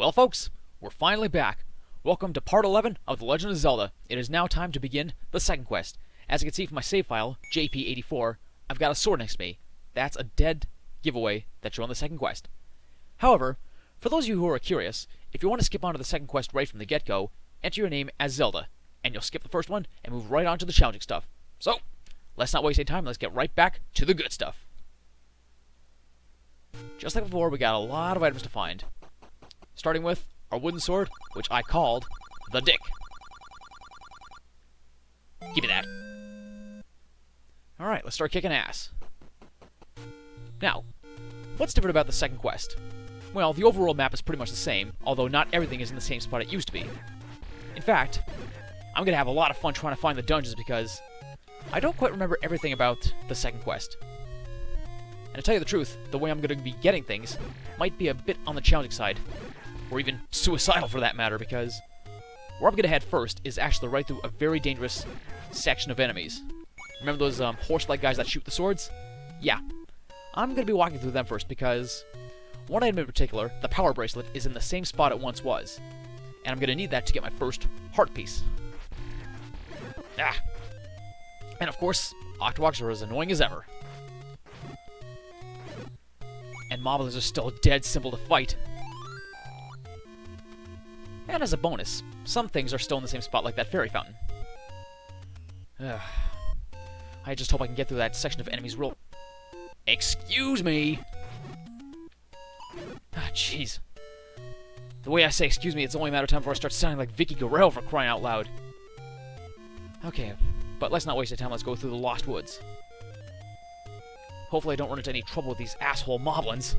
Well, folks, we're finally back. Welcome to part 11 of The Legend of Zelda. It is now time to begin the second quest. As you can see from my save file, JP84, I've got a sword next to me. That's a dead giveaway that you're on the second quest. However, for those of you who are curious, if you want to skip on to the second quest right from the get-go, enter your name as Zelda, and you'll skip the first one and move right on to the challenging stuff. So, let's not waste any time, let's get right back to the good stuff. Just like before, we got a lot of items to find. Starting with our wooden sword, which I called the Dick. Give me that. Alright, let's start kicking ass. Now, what's different about the second quest? Well, the overall map is pretty much the same, although not everything is in the same spot it used to be. In fact, I'm going to have a lot of fun trying to find the dungeons because I don't quite remember everything about the second quest. And to tell you the truth, the way I'm going to be getting things might be a bit on the challenging side, or even suicidal for that matter, because where I'm going to head first is actually right through a very dangerous section of enemies. Remember those horse-like guys that shoot the swords? Yeah. I'm going to be walking through them first because one item in particular, the power bracelet, is in the same spot it once was. And I'm going to need that to get my first heart piece. Ah! And of course, Octowoks are as annoying as ever. And Moblins are still dead simple to fight. And as a bonus, some things are still in the same spot like that fairy fountain. Ugh. I just hope I can get through that section of enemies real... Excuse me! Ah, jeez. The way I say excuse me, it's only a matter of time before I start sounding like Vicky Guerrero for crying out loud. Okay, but let's not waste any time, let's go through the Lost Woods. Hopefully I don't run into any trouble with these asshole moblins.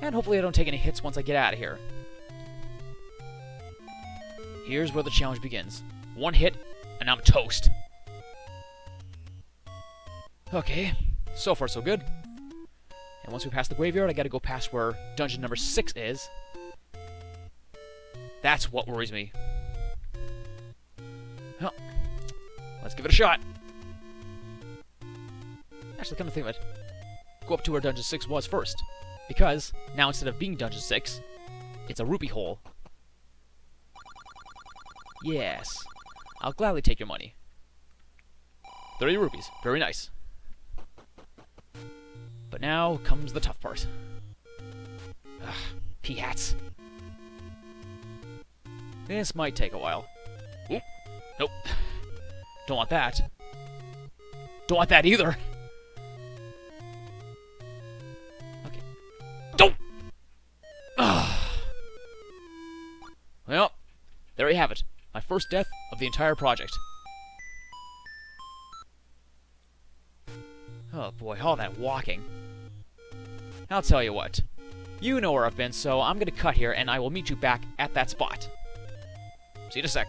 And hopefully I don't take any hits once I get out of here. Here's where the challenge begins. One hit, and I'm toast. Okay, so far so good. And once we pass the graveyard, I gotta go past where dungeon number 6 is. That's what worries me. Well, let's give it a shot. Actually, come to think of it, go up to where dungeon 6 was first. Because, now instead of being dungeon 6, it's a rupee hole. Yes, I'll gladly take your money. 30 rupees, very nice. But now comes the tough part. Ugh, pea-hats. This might take a while. Oop, nope. Don't want that. Don't want that either. Okay. Don't! Well, there you have it. My first death of the entire project. Oh boy, all that walking. I'll tell you what. You know where I've been, so I'm going to cut here, and I will meet you back at that spot. See you in a sec.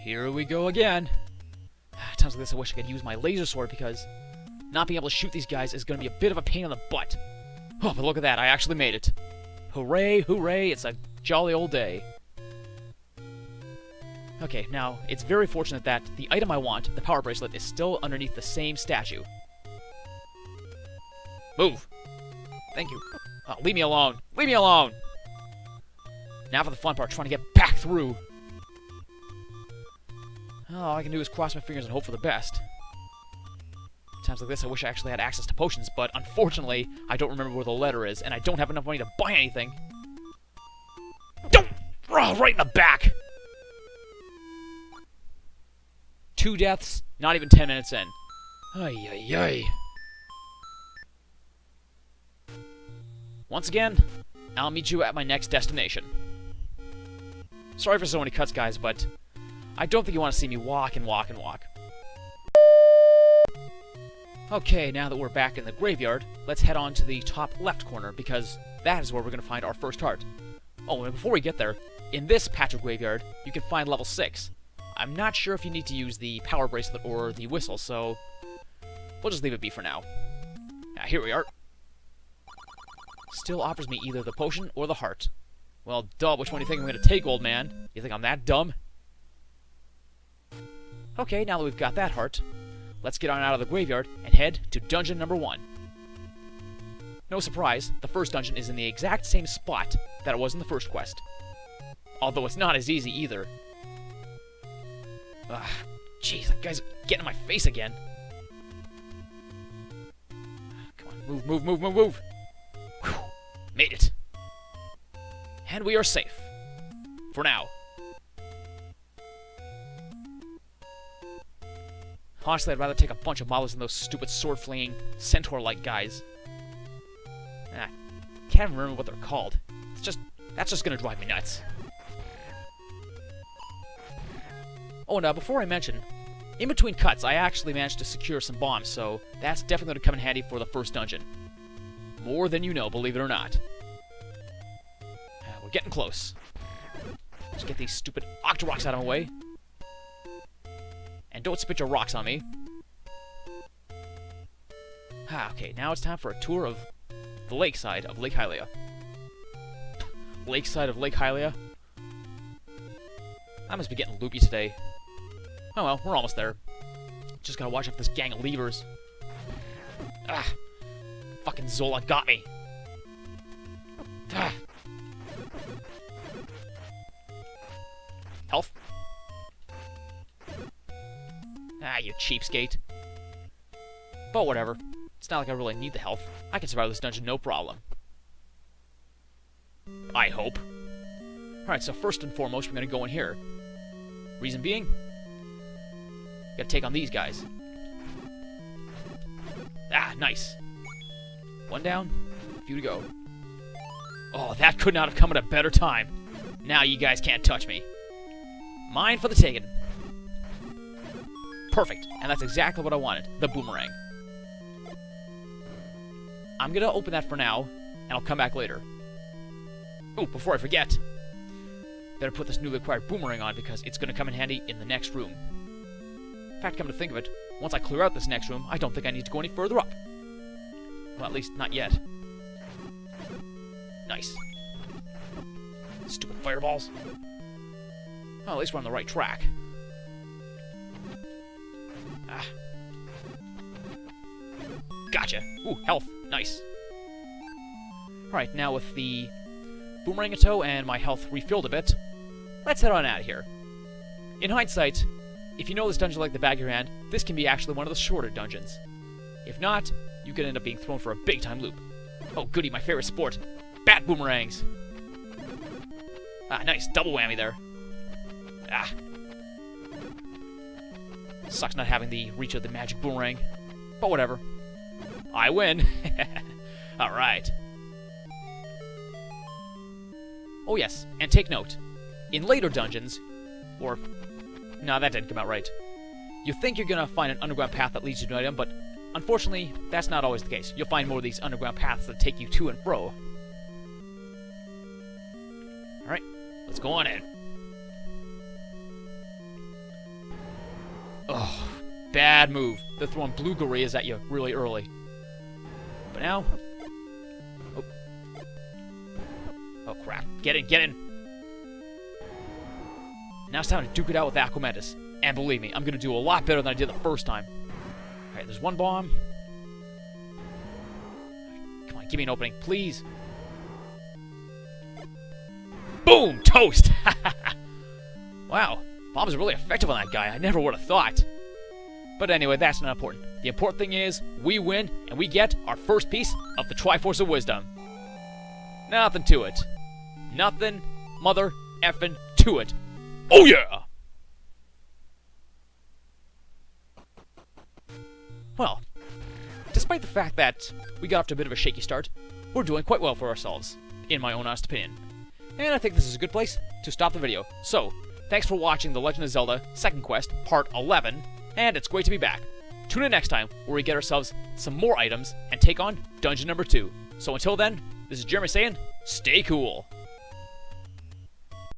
Here we go again. Times like this, I wish I could use my laser sword, because not being able to shoot these guys is going to be a bit of a pain in the butt. Oh, but look at that, I actually made it. Hooray, hooray, it's a jolly old day. Okay, now, it's very fortunate that the item I want, the power bracelet, is still underneath the same statue. Move! Thank you. Oh, leave me alone! Leave me alone! Now for the fun part, trying to get back through. Oh, all I can do is cross my fingers and hope for the best. Times like this, I wish I actually had access to potions, but unfortunately, I don't remember where the letter is, and I don't have enough money to buy anything. Don't! Oh, right in the back! 2 deaths, not even 10 minutes in. Ay, ay, ay. Once again, I'll meet you at my next destination. Sorry for so many cuts, guys, but I don't think you want to see me walk and walk and walk. Okay, now that we're back in the graveyard, let's head on to the top left corner, because that is where we're going to find our first heart. Oh, and before we get there, in this patch of graveyard, you can find level 6. I'm not sure if you need to use the power bracelet or the whistle, so we'll just leave it be for now. Now, here we are. Still offers me either the potion or the heart. Well, duh, which one do you think I'm going to take, old man? You think I'm that dumb? Okay, now that we've got that heart, let's get on out of the graveyard and head to dungeon number 1. No surprise, the first dungeon is in the exact same spot that it was in the first quest. Although it's not as easy either. Ugh, jeez, that guy's getting in my face again. Come on, move, move, move, move, move! Whew, made it. And we are safe. For now. Honestly, I'd rather take a bunch of models than those stupid sword-flinging, centaur-like guys. Can't remember what they're called. That's just gonna drive me nuts. Oh, and before I mention, in between cuts, I actually managed to secure some bombs, so that's definitely gonna come in handy for the first dungeon. More than you know, believe it or not. We're getting close. Just get these stupid Octoroks out of my way. And don't spit your rocks on me. Okay, now it's time for a tour of the lakeside of Lake Hylia. Lakeside of Lake Hylia? I must be getting loopy today. Oh well, we're almost there. Just gotta watch out for this gang of levers. Fucking Zola got me. Health? You cheapskate. But whatever. It's not like I really need the health. I can survive this dungeon no problem. I hope. Alright, so first and foremost, we're gonna go in here. Reason being, gotta take on these guys. Nice. One down, a few to go. Oh, that could not have come at a better time. Now you guys can't touch me. Mine for the taking. Perfect, and that's exactly what I wanted, the boomerang. I'm gonna open that for now, and I'll come back later. Oh, before I forget, better put this newly acquired boomerang on because it's gonna come in handy in the next room. In fact, come to think of it, once I clear out this next room, I don't think I need to go any further up. Well, at least not yet. Nice. Stupid fireballs. Well, at least we're on the right track. Gotcha. Ooh, health. Nice. Alright, now with the boomerang in tow and my health refilled a bit, let's head on out of here. In hindsight, if you know this dungeon like the back of your hand, this can be actually one of the shorter dungeons. If not, you could end up being thrown for a big-time loop. Oh, goody, my favorite sport. Bat boomerangs. Nice. Double whammy there. Sucks not having the reach of the magic boomerang. But whatever. I win. Alright. Oh yes, and take note. In later dungeons, or... No, that didn't come out right. You think you're gonna find an underground path that leads you to an item, but unfortunately, that's not always the case. You'll find more of these underground paths that take you to and fro. Alright, let's go on in. Oh, bad move. They're throwing blue gorillas at you really early. But now... Oh, crap. Get in, get in! Now it's time to duke it out with Aquamentus. And believe me, I'm going to do a lot better than I did the first time. Alright, there's one bomb. Right, come on, give me an opening, please. Boom! Toast! Wow, bombs are really effective on that guy. I never would have thought. But anyway, that's not important. The important thing is, we win, and we get our first piece of the Triforce of Wisdom. Nothing to it. Nothing mother effing to it. Oh yeah! Well, despite the fact that we got off to a bit of a shaky start, we're doing quite well for ourselves, in my own honest opinion. And I think this is a good place to stop the video. So, thanks for watching The Legend of Zelda Second Quest, Part 11, and it's great to be back. Tune in next time, where we get ourselves some more items and take on Dungeon number 2. So until then, this is Jeremy saying, stay cool.